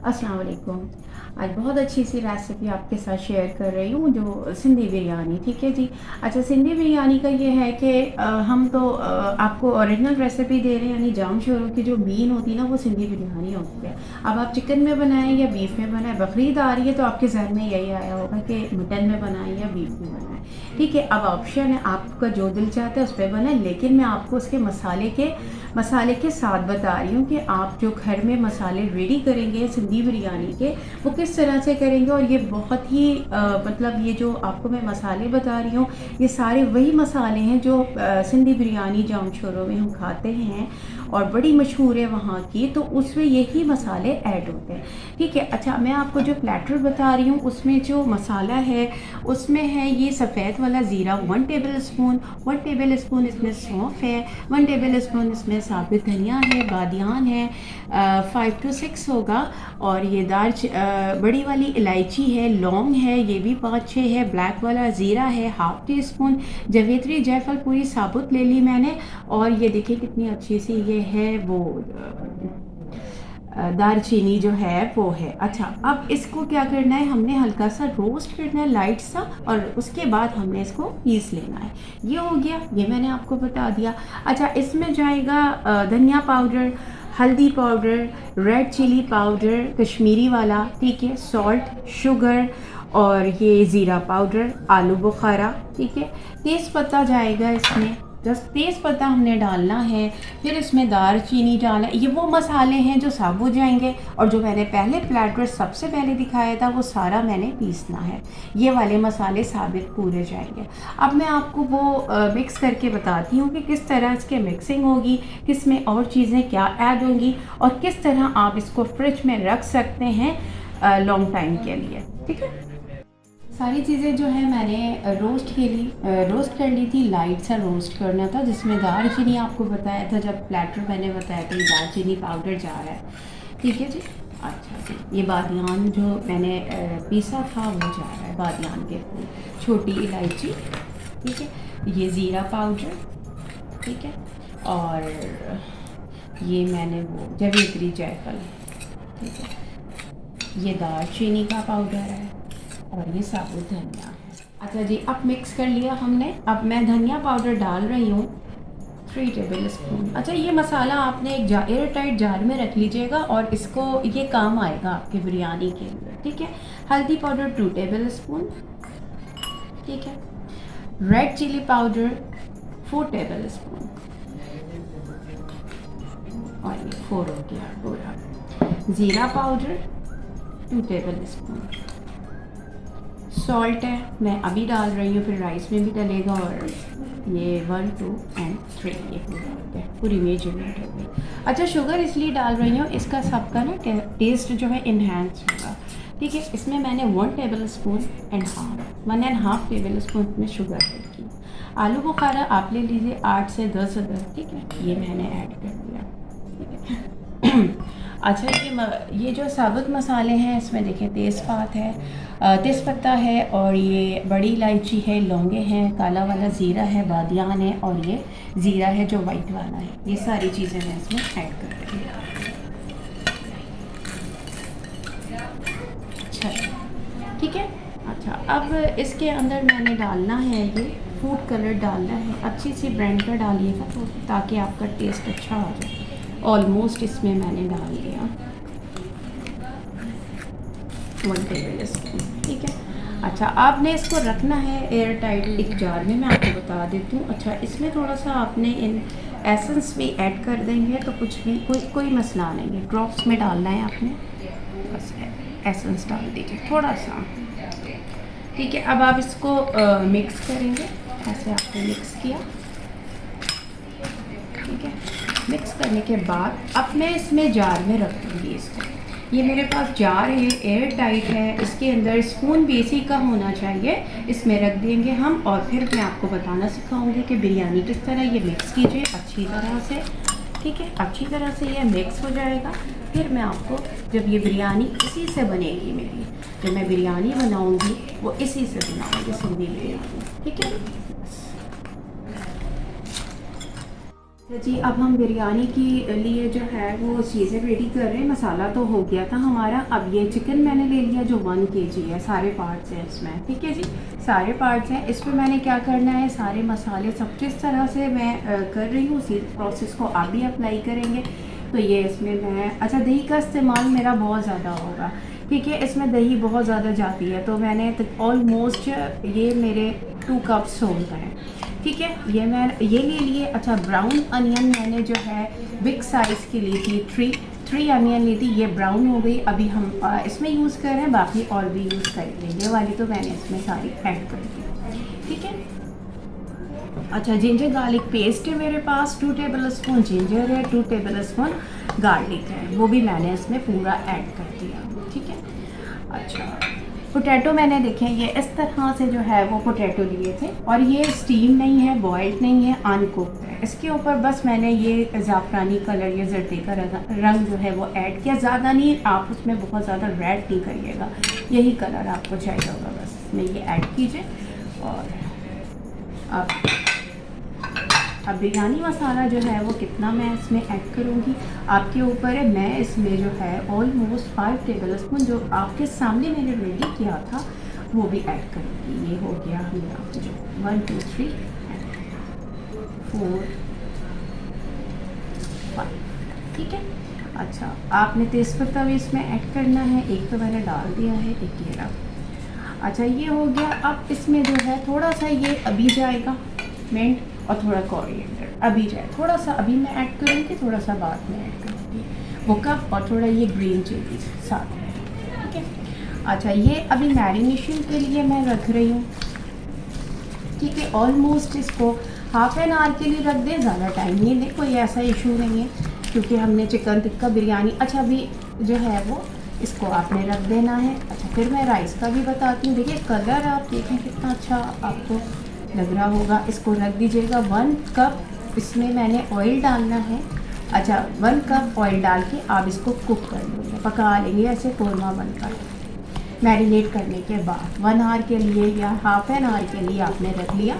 अस्सलाम वालेकुम। आज बहुत अच्छी सी रेसिपी आपके साथ शेयर कर रही हूँ, जो सिंधी बिरयानी। ठीक है जी। अच्छा, सिंधी बिरयानी का ये है कि हम तो आपको ओरिजिनल रेसिपी दे रहे हैं, यानी जाम शोरों की जो बीन होती है ना, वो सिंधी बिरयानी होती है। अब आप चिकन में बनाएं या बीफ में बनाएं, बकरीद आ रही है तो आपके जहन में यही आया होगा कि मटन में बनाएं या बीफ में बनाएं। ठीक है, अब ऑप्शन है, आपका जो दिल चाहता है उस पर बनाएं, लेकिन मैं आपको उसके मसाले के साथ बता रही हूँ कि आप जो घर में मसाले रेडी करेंगे सिंधी बिरयानी के, वो किस तरह से करेंगे। और ये बहुत ही मतलब ये जो आपको मैं मसाले बता रही हूँ, ये सारे वही मसाले हैं जो सिंधी बिरयानी जाम शोरों में हम खाते हैं और बड़ी मशहूर है वहाँ की, तो उसमें यही मसाले ऐड होते हैं। ठीक है। अच्छा, मैं आपको जो प्लेटर बता रही हूँ उसमें जो मसाला है उसमें है ये सफ़ेद वाला ज़ीरा 1 टेबल स्पून, 1 टेबल स्पून इसमें सौंफ है, 1 टेबल स्पून इसमें साबुत धनिया है, बादियान है, 5 to 6 होगा। और ये बड़ी वाली इलायची है, लौंग है, ये भी 5-6 है, ब्लैक वाला ज़ीरा है, हाफ़ टी स्पून, जावित्री जायफल पूरी साबुत ले ली मैंने। और ये देखिए कितनी अच्छी सी ये है वो दालचीनी जो है वो है। अच्छा, अब इसको क्या करना है, हमने हल्का सा रोस्ट करना है, लाइट सा, और उसके बाद हमने इसको पीस लेना है। ये हो गया, ये मैंने आपको बता दिया। अच्छा, इसमें जाएगा धनिया पाउडर, हल्दी powder, red chili powder Kashmiri वाला, ठीक है, सॉल्ट, शुगर, और ये ज़ीरा पाउडर, आलू बुखारा, ठीक है, तेज़ पत्ता जाएगा इसमें, बस तेज़ पत्ता हमने डालना है। फिर इसमें दालचीनी डालना है। ये वो मसाले हैं जो साबुत जाएंगे, और जो मैंने पहले प्लेटर सबसे पहले दिखाया था वो सारा मैंने पीसना है। ये वाले मसाले साबित पूरे जाएंगे। अब मैं आपको वो मिक्स करके बताती हूँ कि किस तरह इसके मिक्सिंग होगी, किस में और चीज़ें क्या ऐड होंगी, और किस तरह आप इसको फ्रिज में रख सकते हैं लॉन्ग टाइम के लिए। ठीक है। सारी चीज़ें जो है मैंने रोस्ट कर ली थी, लाइट सा रोस्ट करना था, जिसमें दालचीनी आपको बताया था, जब प्लेटर मैंने बताया था ये दालचीनी पाउडर जा रहा है। ठीक है जी। अच्छा जी, ये बादियान जो मैंने पीसा था वो जा रहा है, बादियान के फूल, छोटी इलायची, ठीक है, ये ज़ीरा पाउडर, ठीक है, और ये मैंने वो जावित्री जायफल, ठीक है, ये दालचीनी का पाउडर है, और ये साबुत धनिया है। अच्छा जी, अब मिक्स कर लिया हमने। अब मैं धनिया पाउडर डाल रही हूँ 3 टेबल स्पून। अच्छा, ये मसाला आपने एक एयर टाइट जार में रख लीजिएगा, और इसको ये काम आएगा आपकी बिरयानी के लिए। ठीक है। हल्दी पाउडर 2 टेबल स्पून, ठीक है, red chili powder 4 tablespoon, और ये 4 हो गया पूरा। ज़ीरा पाउडर 2 टेबल स्पून, सॉल्ट है मैं अभी डाल रही हूँ, फिर राइस में भी डलेगा, और ये 1 2 एंड 3 ये पूरा हो गया, पूरी मेजरमेंट हो गई। अच्छा, शुगर इसलिए डाल रही हूँ, इसका सबका ना टेस्ट जो है इन्हेंस होगा। ठीक है। इसमें मैंने 1 table spoon and half 1.5 table spoon में शुगर ऐड की। आलू बुखारा आप ले लीजिए 8 से 10 अदर, ठीक है, ये मैंने ऐड कर दिया। ठीक है। अच्छा, ये जो साबुत मसाले हैं इसमें देखें, तेज़पात है, तेज़पत्ता है, और ये बड़ी इलायची है, लौंगे हैं, काला वाला ज़ीरा है, बादियान है, और ये ज़ीरा है जो वाइट वाला है। ये सारी चीज़ें मैं इसमें ऐड कर रही हूँ। अच्छा, ठीक है। अच्छा, अब इसके अंदर मैंने डालना है ये फूड कलर डालना है, अच्छी सी ब्रांड का डालिएगा तो ताकि आपका टेस्ट अच्छा हो जाए। ऑलमोस्ट इसमें मैंने डाल दिया 1 टेबल स्पून, ठीक है। अच्छा, आपने इसको रखना है एयर टाइट एक जार में, मैं आपको बता देती हूँ। अच्छा, इसमें थोड़ा सा आपने इन एसेंस भी ऐड कर देंगे तो कुछ भी कोई मसला नहीं है, ड्रॉप्स में डालना है आपने, बस एसेंस डाल दीजिए थोड़ा सा। ठीक है। अब आप इसको मिक्स करेंगे, ऐसे आपने मिक्स किया, ठीक है। मिक्स करने के बाद अब मैं इसमें जार में रख दूँगी इसको। ये मेरे पास जार है, एयर टाइट है, इसके अंदर स्पून भी इसी का होना चाहिए, इसमें रख देंगे हम। और फिर मैं आपको बताना सिखाऊंगी कि बिरयानी किस तरह, ये मिक्स कीजिए अच्छी तरह से, ठीक है, अच्छी तरह से ये मिक्स हो जाएगा। फिर मैं आपको, जब ये बिरयानी इसी से बनेगी मेरी, जब मैं बिरयानी बनाऊंगी वो इसी से बनाऊंगी, सिंधी बिरयानी, ठीक है। तो जी अब हम बिरयानी के लिए जो है वो चीज़ें रेडी कर रहे हैं। मसाला तो हो गया था हमारा। अब ये चिकन मैंने ले लिया जो 1 kg है, सारे पार्ट्स हैं इसमें, ठीक है जी, सारे पार्ट्स हैं। इसमें मैंने क्या करना है, सारे मसाले सब जिस तरह से मैं कर रही हूँ उसी प्रोसेस को आप भी अप्लाई करेंगे। तो ये इसमें मैं, अच्छा दही का इस्तेमाल मेरा बहुत ज़्यादा होगा, ठीक है, इसमें दही बहुत ज़्यादा जाती है। तो मैंने ऑलमोस्ट ये मेरे 2 कप्स हो गए हैं, ठीक है। ये मैं ये ले लिए। अच्छा ब्राउन अनियन मैंने जो है बिग साइज़ की ली थी, थ्री अनियन ली थी। ये ब्राउन हो गई। अभी हम इसमें यूज़ कर रहे हैं, बाकी और भी यूज़ करेंगे। ये वाली तो मैंने इसमें सारी ऐड कर दी, ठीक है। अच्छा जिंजर गार्लिक पेस्ट है मेरे पास, 2 टेबल स्पून जिंजर है, 2 टेबल स्पून गार्लिक है, वो भी मैंने इसमें पूरा ऐड कर दिया, ठीक है। अच्छा पोटैटो मैंने देखे ये इस तरह से जो है वो पोटैटो लिए थे, और ये स्टीम नहीं है, बॉयल्ड नहीं है, अनकुक्ड है। इसके ऊपर बस मैंने ये ज़ाफ़रानी कलर, ये जर्दे का रंग जो है वो ऐड किया। ज़्यादा नहीं, आप उसमें बहुत ज़्यादा रेड नहीं करिएगा, यही कलर आपको चाहिए होगा, बस इसमें ये ऐड कीजिए। और अब बिरयानी मसाला जो है वो कितना मैं इसमें ऐड करूँगी आपके ऊपर है। मैं इसमें जो है ऑलमोस्ट 5 टेबल स्पून जो आपके सामने मैंने रेडी किया था वो भी ऐड करूँगी। ये हो गया मेरा जो 1 2 3 4 5, ठीक है। अच्छा आपने तेज़पत्ता भी इसमें ऐड करना है, एक तो मैंने डाल दिया है, एक ये रहा। अच्छा ये हो गया। अब इसमें जो है थोड़ा सा ये अभी जाएगा मिंट, और थोड़ा कोरिएंडर अभी जाए, थोड़ा सा अभी मैं ऐड करूँगी, थोड़ा सा बाद में ऐड करूँगी वो कप, और थोड़ा ये ग्रीन चिली साथ में, ठीक है। अच्छा ये अभी मैरिनेशन के लिए मैं रख रही हूँ, ठीक है। ऑलमोस्ट इसको हाफ़ एन आवर के लिए रख दें, ज़्यादा टाइम नहीं दें, कोई ऐसा इशू नहीं है, क्योंकि हमने चिकन टिक्का बिरयानी। अच्छा अभी जो है वो इसको आपने रख देना है। अच्छा फिर मैं राइस का भी बताती हूँ। देखिए कलर आप देखें कितना अच्छा आपको लग रहा होगा। इसको रख दीजिएगा। 1 कप इसमें मैंने ऑयल डालना है। अच्छा 1 कप ऑयल डाल के आप इसको कुक कर लेंगे, पका लेंगे ऐसे कोरमा बनकर। मैरिनेट करने के बाद 1 आवर के लिए या हाफ़ एन आवर के लिए आपने रख लिया,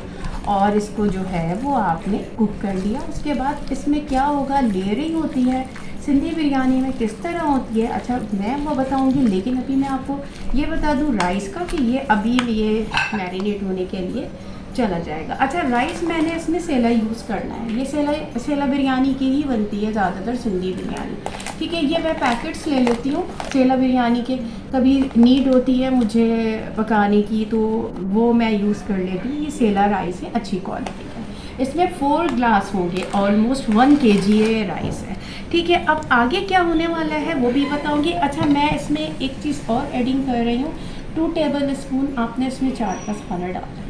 और इसको जो है वो आपने कुक कर लिया। उसके बाद इसमें क्या होगा, लेयरिंग होती है सिंधी बिरयानी में, किस तरह होती है अच्छा मैं वो बताऊंगी। लेकिन अभी मैं आपको ये बता दूं राइस का कि ये अभी ये मैरिनेट होने के लिए चला जाएगा। अच्छा राइस मैंने इसमें सेला यूज़ करना है। ये सेला बिरयानी की ही बनती है ज़्यादातर सिंधी बिरयानी, ठीक है। ये मैं पैकेट्स ले लेती हूँ सेला बिरयानी के, कभी नीड होती है मुझे पकाने की तो वो मैं यूज़ कर लेती हूँ। ये सेला राइस है, अच्छी क्वालिटी का। इसमें 4 ग्लास होंगे, ऑलमोस्ट 1 kg ये राइस है, ठीक है। अब आगे क्या होने वाला है वो भी बताऊँगी। अच्छा मैं इसमें एक चीज़ और एडिंग कर रही हूँ, 2 टेबल स्पून आपने इसमें चाट मसाला डालना है।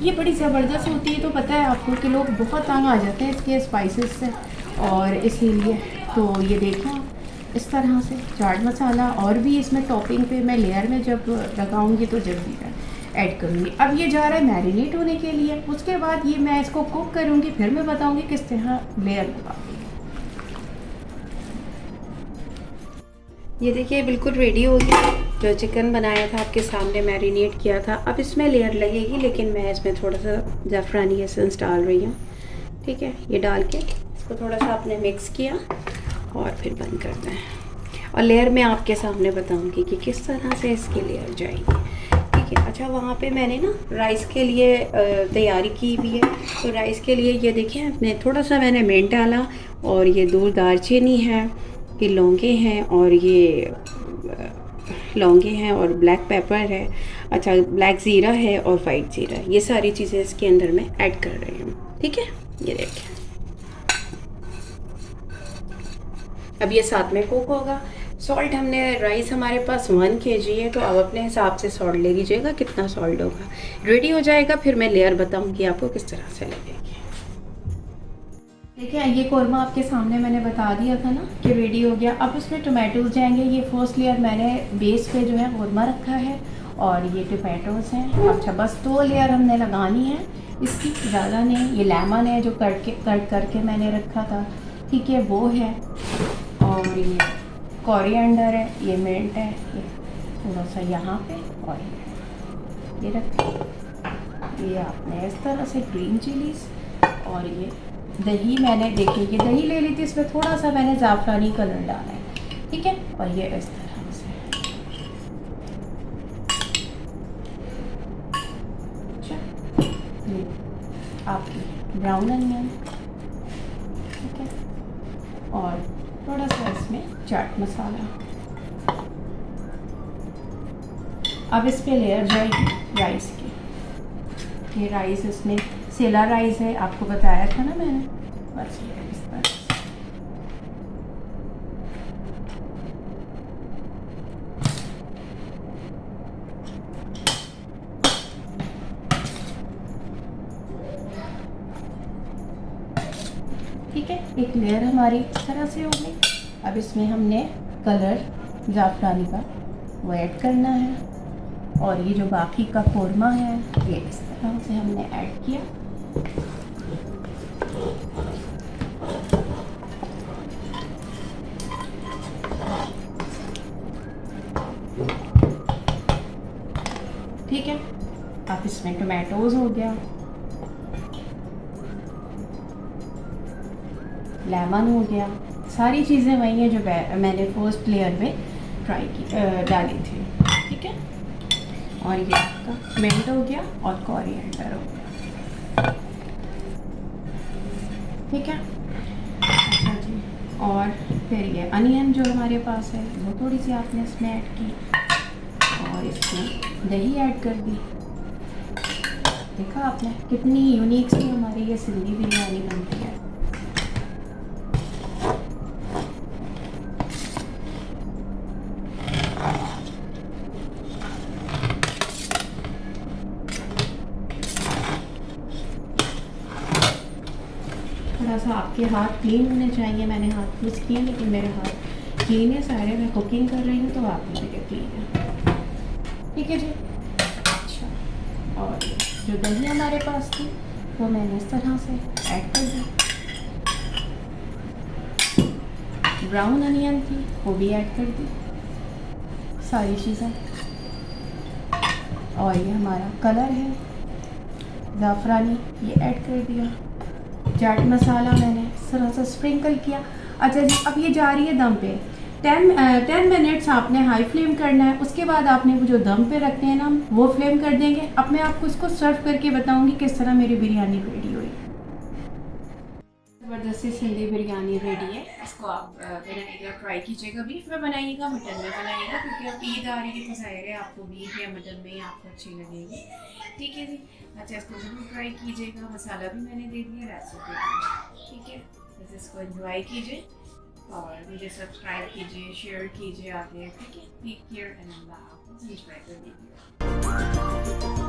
ये बड़ी ज़बरदस्त होती है, तो पता है आपको कि लोग बहुत तंग आ जाते हैं इसके स्पाइसेस से, और इसीलिए तो ये देखो इस तरह से चाट मसाला, और भी इसमें टॉपिंग पे मैं लेयर में जब लगाऊंगी तो जल्दी ऐड करूँगी। अब ये जा रहा है मैरिनेट होने के लिए, उसके बाद ये मैं इसको कुक करूँगी, फिर मैं बताऊँगी किस तरह लेयर लगाऊँगी। ये देखिए बिल्कुल रेडी हो गया, जो चिकन बनाया था आपके सामने मैरिनेट किया था। अब इसमें लेयर लगेगी, लेकिन मैं इसमें थोड़ा सा ज़ाफ़रानी एसेंस डाल रही हूँ, ठीक है। ये डाल के इसको थोड़ा सा आपने मिक्स किया और फिर बंद करते हैं, और लेयर मैं आपके सामने बताऊँगी कि किस तरह से इसकी लेयर जाएगी, ठीक है। अच्छा वहाँ पे मैंने ना राइस के लिए तैयारी की हुई है। तो राइस के लिए ये देखिए आपने थोड़ा सा मैंने मिंट डाला, और ये 2 दालचीनी है, ये लौंगे हैं, और ये लौंगे हैं, और ब्लैक पेपर है, अच्छा ब्लैक ज़ीरा है, और वाइट ज़ीरा है। ये सारी चीज़ें इसके अंदर मैं ऐड कर रही हूँ, ठीक है। ये देखिए अब ये साथ में कुक होगा। सॉल्ट हमने राइस हमारे पास 1 kg है, तो अब अपने हिसाब से सॉल्ट ले लीजिएगा कितना सॉल्ट होगा। रेडी हो जाएगा फिर मैं लेयर बताऊँगी आपको किस तरह से लगेगी। देखिए ये कौरमा आपके सामने मैंने बता दिया था ना कि रेडी हो गया। अब उसमें टोमेटोज़ जाएंगे। ये फर्स्ट लेयर मैंने बेस पे जो है कौरमा रखा है, और ये टोमेटोज़ हैं। अच्छा बस 2 लेयर हमने लगानी है इसकी, ज़्यादा नहीं। ये लेमन है जो कट करके मैंने रखा था, ठीक है, वो है। और ये कोरिएंडर है, ये मिंट है, ये थोड़ा सा यहाँ पे, और ये रखें। ये आपने इस तरह से ग्रीन चिलीज़, और ये दही मैंने देखिए ये दही ले ली थी, इसमें थोड़ा सा मैंने ज़ाफ़रानी कलर डाला है, ठीक है। और ये इस तरह से, अच्छा ये आपकी ब्राउन अनियन, ठीक है। और थोड़ा सा इसमें चाट मसाला। अब इस पे लेयर जाएगी राइस की। ये राइस इसमें सेला राइस है, आपको बताया था ना मैंने, बस ये इस तरह से। ठीक है, एक लेयर हमारी इस तरह से हो गई। अब इसमें हमने कलर ज़ाफ़रानी का वो ऐड करना है, और ये जो बाकी का कोरमा है ये इस तरह से हमने ऐड किया। ठीक है, अब इसमें टोमेटोज़ हो गया, लेमन हो गया, सारी चीज़ें वही हैं जो मैंने फर्स्ट लेयर में डाली थी, ठीक है। और ये आपका मिंट हो गया और कोरिएंडर हो गया, ठीक है। अच्छा जी, और फिर ये अनियन जो हमारे पास है वो थोड़ी सी आपने इसमें ऐड की, और इसमें दही ऐड कर दी। देखा आपने कितनी यूनिक सी हमारी ये सिंधी बिरयानी बनती है। थोड़ा सा आपके हाथ क्लीन होने चाहिए, मैंने हाथ यूज़ किए लेकिन मेरे हाथ क्लीन है सारे, मैं कुकिंग कर रही हूँ तो आप मेरे क्लीन है, ठीक है जी। अच्छा, और जो दही हमारे पास थी वो मैंने इस तरह से ऐड कर दी। ब्राउन अनियन थी वो भी ऐड कर दी, सारी चीज़ें। और ये हमारा कलर है ज़ाफ़रानी, ये ऐड कर दिया। चाट मसाला मैंने इस तरह से स्प्रिंकल किया। अच्छा जी, अब ये जा रही है दम पे। 10 मिनट्स आपने हाई फ्लेम करना है, उसके बाद आपने वो जो दम पे रखते हैं ना वो फ्लेम कर देंगे। अब मैं आपको इसको सर्व करके बताऊंगी किस तरह मेरी बिरयानी रेडी हुई। ज़बरदस्ती सिंधी बिरयानी रेडी है, इसको आप मेरा एक बार ट्राई कीजिएगा। बीफ में बनाइएगा, मटन में बनाइएगा, क्योंकि अब ईद आ रही है तो ज़ाहिर है आपको बीफ या मटन में ही आपको अच्छी लगेगी, ठीक है जी। अच्छा, इसको ज़रूर ट्राई कीजिएगा, मसाला भी मैंने दे दिया, रेसिपी, ठीक है। बस इसको एंजॉय कीजिए और मुझे सब्सक्राइब कीजिए, शेयर कीजिए आगे, ठीक है। टेक केयर एंड अल्लाह हाफ़िज़, एंजॉय कर लीजिए।